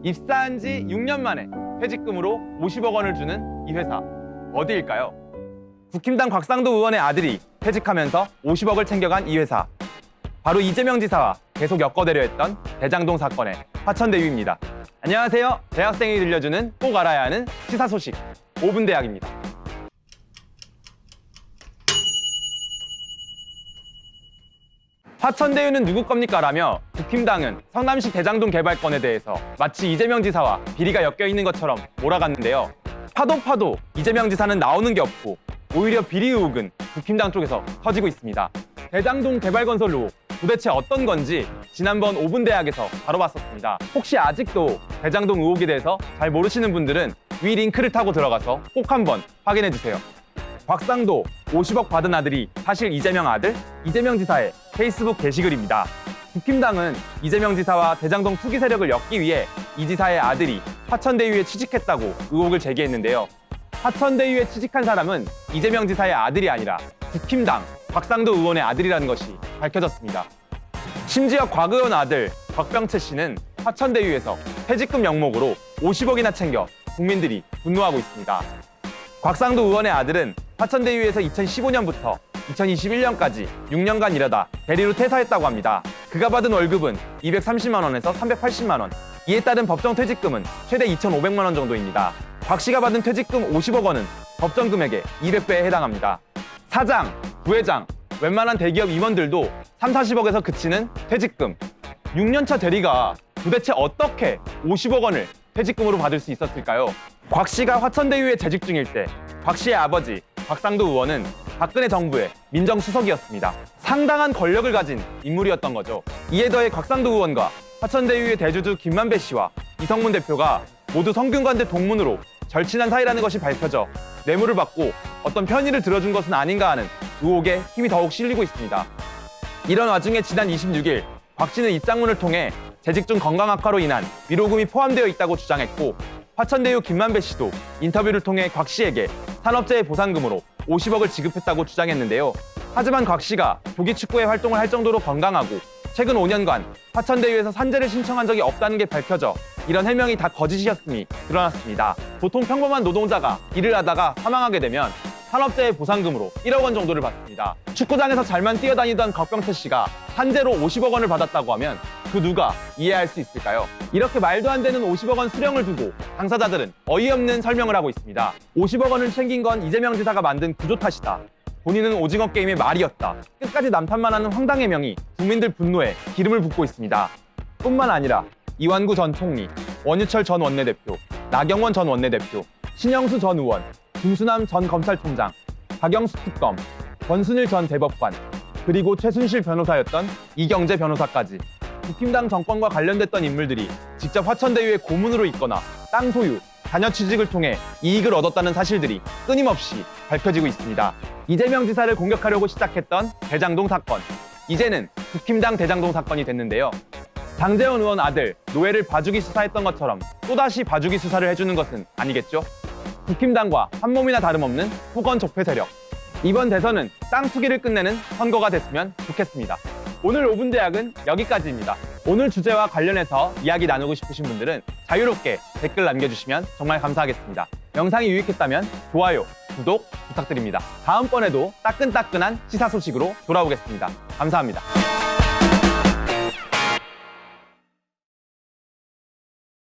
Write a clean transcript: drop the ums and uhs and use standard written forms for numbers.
입사한 지 6년 만에 퇴직금으로 50억 원을 주는 이 회사, 어디일까요? 국힘당 곽상도 의원의 아들이 퇴직하면서 50억을 챙겨간 이 회사, 바로 이재명 지사와 계속 엮어대려 했던 대장동 사건의 화천대유입니다. 안녕하세요. 대학생이 들려주는 꼭 알아야 하는 시사 소식 5분 대학입니다. 화천대유는 누구 겁니까? 라며 국힘당은 성남시 대장동 개발건에 대해서 마치 이재명 지사와 비리가 엮여 있는 것처럼 몰아갔는데요. 파도 이재명 지사는 나오는 게 없고 오히려 비리 의혹은 국힘당 쪽에서 터지고 있습니다. 대장동 개발건설 의혹, 도대체 어떤 건지 지난번 5분 대학에서 다뤄봤었습니다. 혹시 아직도 대장동 의혹에 대해서 잘 모르시는 분들은 위 링크를 타고 들어가서 꼭 한번 확인해주세요. 곽상도 50억 받은 아들이 사실 이재명 아들? 이재명 지사의 페이스북 게시글입니다. 국힘당은 이재명 지사와 대장동 투기 세력을 엮기 위해 이 지사의 아들이 화천대유에 취직했다고 의혹을 제기했는데요. 화천대유에 취직한 사람은 이재명 지사의 아들이 아니라 국힘당 곽상도 의원의 아들이라는 것이 밝혀졌습니다. 심지어 곽 의원 아들 곽병채 씨는 화천대유에서 퇴직금 명목으로 50억이나 챙겨 국민들이 분노하고 있습니다. 곽상도 의원의 아들은 화천대유에서 2015년부터 2021년까지 6년간 일하다 대리로 퇴사했다고 합니다. 그가 받은 월급은 230만 원에서 380만 원. 이에 따른 법정 퇴직금은 최대 2,500만 원 정도입니다. 곽 씨가 받은 퇴직금 50억 원은 법정 금액의 200배에 해당합니다. 사장, 부회장, 웬만한 대기업 임원들도 3, 40억에서 그치는 퇴직금. 6년차 대리가 도대체 어떻게 50억 원을 퇴직금으로 받을 수 있었을까요? 곽 씨가 화천대유에 재직 중일 때 곽 씨의 아버지 곽상도 의원은 박근혜 정부의 민정수석이었습니다. 상당한 권력을 가진 인물이었던 거죠. 이에 더해 곽상도 의원과 화천대유의 대주주 김만배 씨와 이성문 대표가 모두 성균관대 동문으로 절친한 사이라는 것이 밝혀져 뇌물을 받고 어떤 편의를 들어준 것은 아닌가 하는 의혹에 힘이 더욱 실리고 있습니다. 이런 와중에 지난 26일 곽 씨는 입장문을 통해 재직 중 건강 악화로 인한 위로금이 포함되어 있다고 주장했고, 화천대유 김만배 씨도 인터뷰를 통해 곽 씨에게 산업재해 보상금으로 50억을 지급했다고 주장했는데요. 하지만 곽 씨가 조기축구에 활동을 할 정도로 건강하고 최근 5년간 화천대유에서 산재를 신청한 적이 없다는 게 밝혀져 이런 해명이 다 거짓이었음이 드러났습니다. 보통 평범한 노동자가 일을 하다가 사망하게 되면 산업재해 보상금으로 1억 원 정도를 받습니다. 축구장에서 잘만 뛰어다니던 곽병채 씨가 산재로 50억 원을 받았다고 하면 그 누가 이해할 수 있을까요? 이렇게 말도 안 되는 50억 원 수령을 두고 당사자들은 어이없는 설명을 하고 있습니다. 50억 원을 챙긴 건 이재명 지사가 만든 구조 탓이다. 본인은 오징어 게임의 말이었다. 끝까지 남탓만 하는 황당 해명이 국민들 분노에 기름을 붓고 있습니다. 뿐만 아니라 이완구 전 총리, 원유철 전 원내대표, 나경원 전 원내대표, 신영수 전 의원, 김수남 전 검찰총장, 박영수 특검, 권순일 전 대법관, 그리고 최순실 변호사였던 이경재 변호사까지 국힘당 정권과 관련됐던 인물들이 직접 화천대유에 고문으로 있거나 땅 소유, 자녀 취직을 통해 이익을 얻었다는 사실들이 끊임없이 밝혀지고 있습니다. 이재명 지사를 공격하려고 시작했던 대장동 사건, 이제는 국힘당 대장동 사건이 됐는데요. 장제원 의원 아들 노회를 봐주기 수사했던 것처럼 또다시 봐주기 수사를 해주는 것은 아니겠죠? 국힘당과 한 몸이나 다름없는 후건 적폐 세력. 이번 대선은 땅 투기를 끝내는 선거가 됐으면 좋겠습니다. 오늘 5분 대학은 여기까지입니다. 오늘 주제와 관련해서 이야기 나누고 싶으신 분들은 자유롭게 댓글 남겨주시면 정말 감사하겠습니다. 영상이 유익했다면 좋아요, 구독 부탁드립니다. 다음번에도 따끈따끈한 시사 소식으로 돌아오겠습니다. 감사합니다.